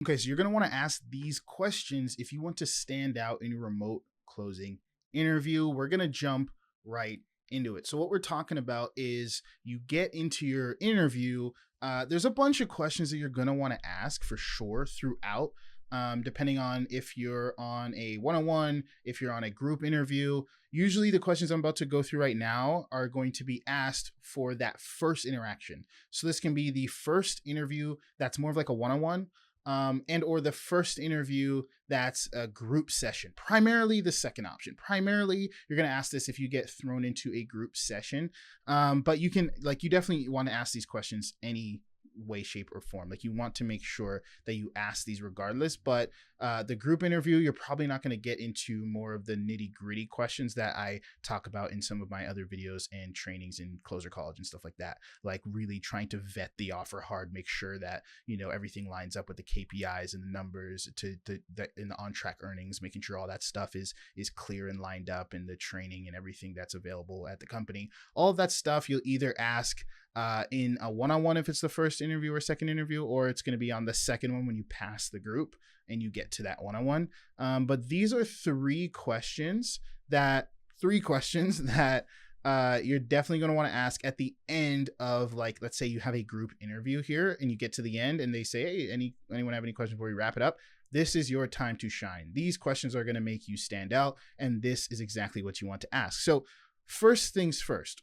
Okay, so you're going to want to ask these questions if you want to stand out in your remote closing interview. We're going to jump right into it. So, what we're talking about is you get into your interview. There's a bunch of questions that you're going to want to ask for sure throughout, depending on if you're on a one on one, if you're on a group interview. Usually, the questions I'm about to go through right now are going to be asked for that first interaction. So, this can be the first interview that's more of like a one on one, and or the first interview that's a group session. Primarily the second option. Primarily, you're going to ask this if you get thrown into a group session. But you can, like, you definitely want to ask these questions any way, shape, or form. Like, you want to make sure that you ask these regardless. But the group interview, you're probably not going to get into more of the nitty gritty questions that I talk about in some of my other videos and trainings in Closer College and stuff like that. Like, really trying to vet the offer hard, make sure that, you know, everything lines up with the KPIs and the numbers to in the on track earnings, making sure all that stuff is clear and lined up in the training and everything that's available at the company. All of that stuff you'll either ask in a one-on-one if it's the first interview or second interview, or it's going to be on the second one when you pass the group and you get to that one-on-one. But these are three questions that you're definitely going to want to ask at the end of, like, let's say you have a group interview here and you get to the end and they say, hey, anyone have any questions before we wrap it up? This is your time to shine. These questions are going to make you stand out, and this is exactly what you want to ask. So first things first,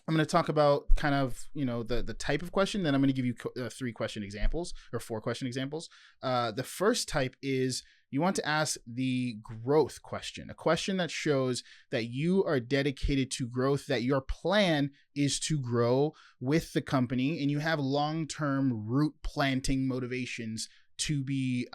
I'm going to talk about kind of, you know, the type of question. Then I'm going to give you 3 question examples or 4 question examples. The first type is you want to ask the growth question, a question that shows that you are dedicated to growth, that your plan is to grow with the company, and you have long-term root planting motivations to be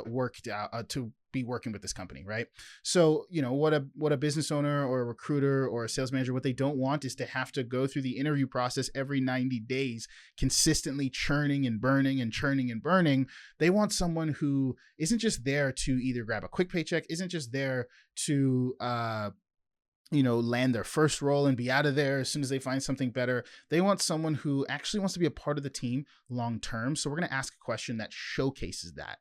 worked out, to be working with this company, right? So, you know, what a business owner or a recruiter or a sales manager, what they don't want is to have to go through the interview process every 90 days, consistently churning and burning and churning and burning. They want someone who isn't just there to either grab a quick paycheck, isn't just there to, land their first role and be out of there as soon as they find something better. They want someone who actually wants to be a part of the team long term. So we're going to ask a question that showcases that.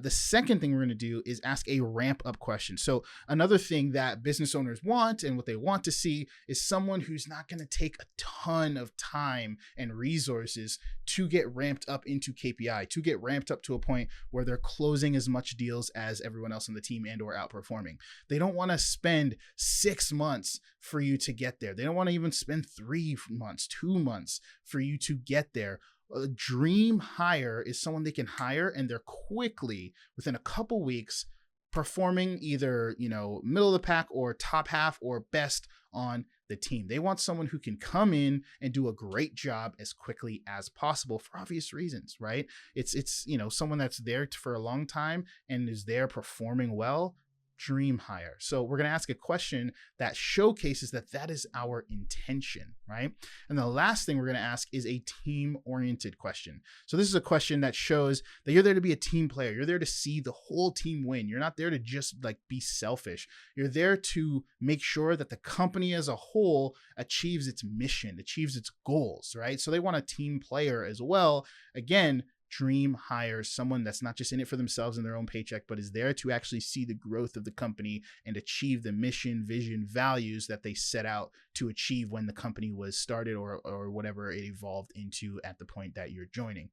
The second thing we're going to do is ask a ramp up question. So another thing that business owners want and what they want to see is someone who's not going to take a ton of time and resources to get ramped up into KPI, to get ramped up to a point where they're closing as much deals as everyone else on the team and or outperforming. They don't want to spend 6 months for you to get there. They don't want to even spend 3 months, 2 months for you to get there. A dream hire is someone they can hire and they're quickly, within a couple weeks, performing either, middle of the pack or top half or best on the team. They want someone who can come in and do a great job as quickly as possible for obvious reasons, right? It's someone that's there for a long time and is there performing well. Dream hire. So we're going to ask a question that showcases that is our intention, right? And the last thing we're going to ask is a team-oriented question. So this is a question that shows that you're there to be a team player. You're there to see the whole team win. You're not there to just be selfish. You're there to make sure that the company as a whole achieves its mission, achieves its goals, right? So they want a team player as well. Again, dream hire, someone that's not just in it for themselves and their own paycheck, but is there to actually see the growth of the company and achieve the mission, vision, values that they set out to achieve when the company was started or whatever it evolved into at the point that you're joining.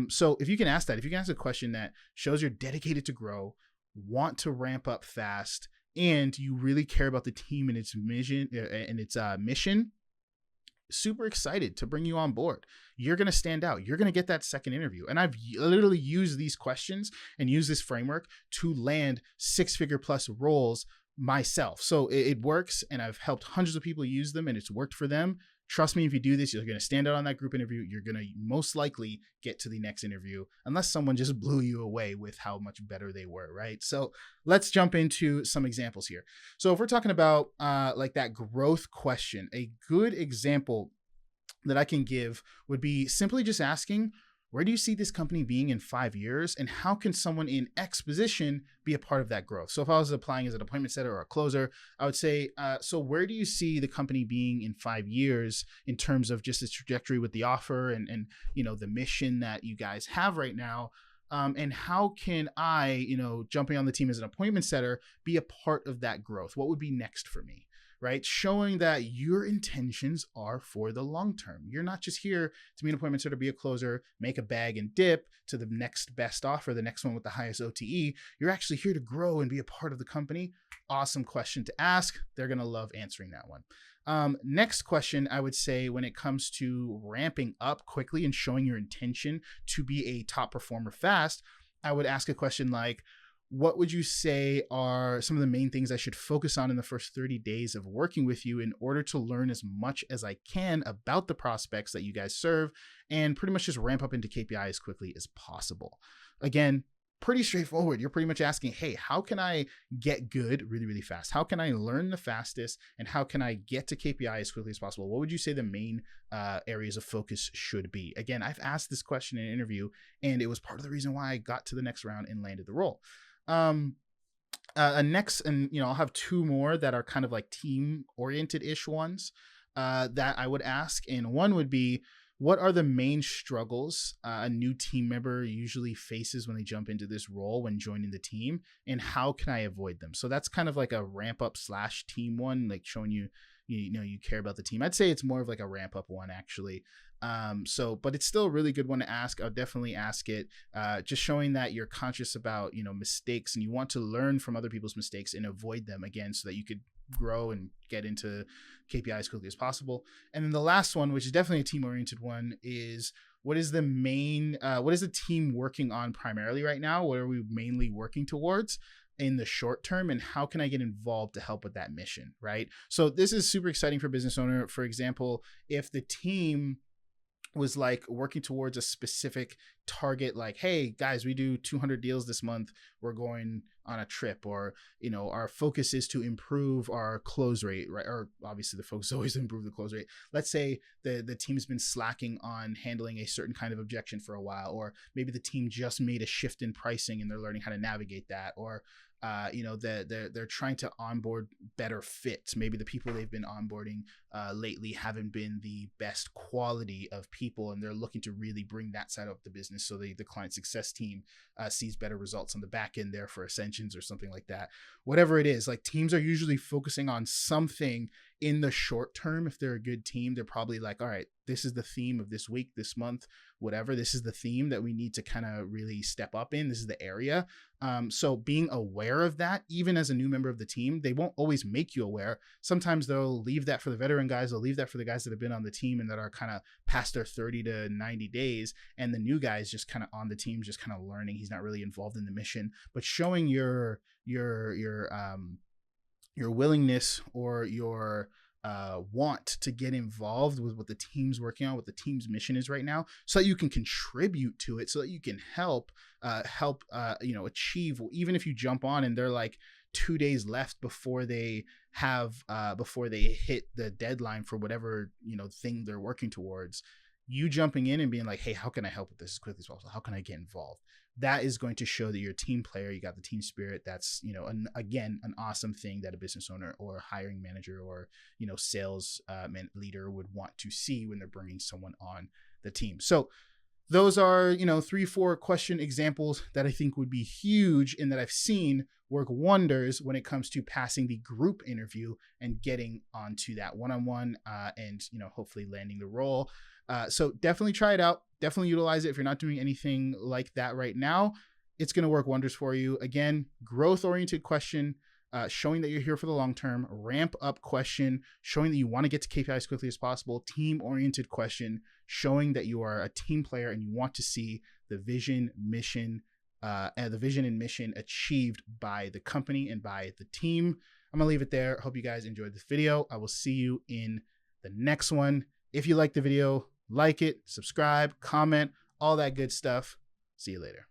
So if you can ask a question that shows you're dedicated to grow, want to ramp up fast, and you really care about the team and its mission mission, super excited to bring you on board. You're going to stand out. You're going to get that second interview. And I've literally used these questions and used this framework to land 6-figure plus roles myself. So it works, and I've helped hundreds of people use them, and it's worked for them. Trust me, if you do this, you're going to stand out on that group interview. You're going to most likely get to the next interview, unless someone just blew you away with how much better they were, right? So let's jump into some examples here. So if we're talking about that growth question, a good example that I can give would be simply just asking, where do you see this company being in 5 years, and how can someone in X position be a part of that growth? So if I was applying as an appointment setter or a closer, I would say, so where do you see the company being in 5 years in terms of just its trajectory with the offer and the mission that you guys have right now? And how can I, jumping on the team as an appointment setter, be a part of that growth? What would be next for me? Right? Showing that your intentions are for the long term. You're not just here to be an appointment setter, be a closer, make a bag and dip to the next best offer, the next one with the highest OTE. You're actually here to grow and be a part of the company. Awesome question to ask. They're going to love answering that one. Next question, I would say, when it comes to ramping up quickly and showing your intention to be a top performer fast, I would ask a question like, what would you say are some of the main things I should focus on in the first 30 days of working with you in order to learn as much as I can about the prospects that you guys serve and pretty much just ramp up into KPI as quickly as possible? Again, pretty straightforward. You're pretty much asking, hey, how can I get good really, really fast? How can I learn the fastest? And how can I get to KPI as quickly as possible? What would you say the main areas of focus should be? Again, I've asked this question in an interview, and it was part of the reason why I got to the next round and landed the role. Next, and I'll have two more that are kind of like team oriented ish ones that I would ask. And one would be, what are the main struggles a new team member usually faces when they jump into this role when joining the team, and how can I avoid them? So that's kind of like a ramp up / team one, like showing you care about the team. I'd say it's more of like a ramp up one, actually. But it's still a really good one to ask. I'll definitely ask it. Just showing that you're conscious about, mistakes, and you want to learn from other people's mistakes and avoid them, again, so that you could grow and get into KPI as quickly as possible. And then the last one, which is definitely a team oriented one, is what is the team working on primarily right now? What are we mainly working towards in the short term, and how can I get involved to help with that mission? Right. So this is super exciting for a business owner. For example, if the team was like working towards a specific target, like, hey guys, we do 200 deals this month, we're going on a trip, or our focus is to improve our close rate, right? Or obviously the focus is always to improve the close rate. Let's say the team's been slacking on handling a certain kind of objection for a while, or maybe the team just made a shift in pricing and they're learning how to navigate that, or they're trying to onboard better fits. Maybe the people they've been onboarding lately haven't been the best quality of people, and they're looking to really bring that side of the business so the client success team sees better results on the back end there for Ascensions or something like that. Whatever it is, like, teams are usually focusing on something in the short term. If they're a good team, they're probably like, all right, this is the theme of this week, this month, whatever. This is the theme that we need to kind of really step up in. This is the area. So being aware of that, even as a new member of the team, they won't always make you aware. Sometimes they'll leave that for the veteran guys. They'll leave that for the guys that have been on the team and that are kind of past their 30 to 90 days. And the new guys just kind of on the team, just kind of learning. He's not really involved in the mission, but showing your willingness or your want to get involved with what the team's working on, what the team's mission is right now, so that you can contribute to it, so that you can help achieve. Even if you jump on and they're like 2 days left before they hit the deadline for whatever thing they're working towards, you jumping in and being like, hey, how can I help with this as quickly as possible? How can I get involved? That is going to show that you're a team player. You got the team spirit. That's, an awesome thing that a business owner or hiring manager or, sales leader would want to see when they're bringing someone on the team. So those are, 3-4 question examples that I think would be huge and that I've seen work wonders when it comes to passing the group interview and getting onto that one-on-one and, hopefully landing the role. So definitely try it out. Definitely utilize it. If you're not doing anything like that right now, it's going to work wonders for you. Again, growth-oriented question, showing that you're here for the long term. Ramp up question, showing that you want to get to KPI as quickly as possible. Team-oriented question, showing that you are a team player and you want to see the vision, mission, and mission achieved by the company and by the team. I'm going to leave it there. Hope you guys enjoyed this video. I will see you in the next one. If you like the video, like it, subscribe, comment, all that good stuff. See you later.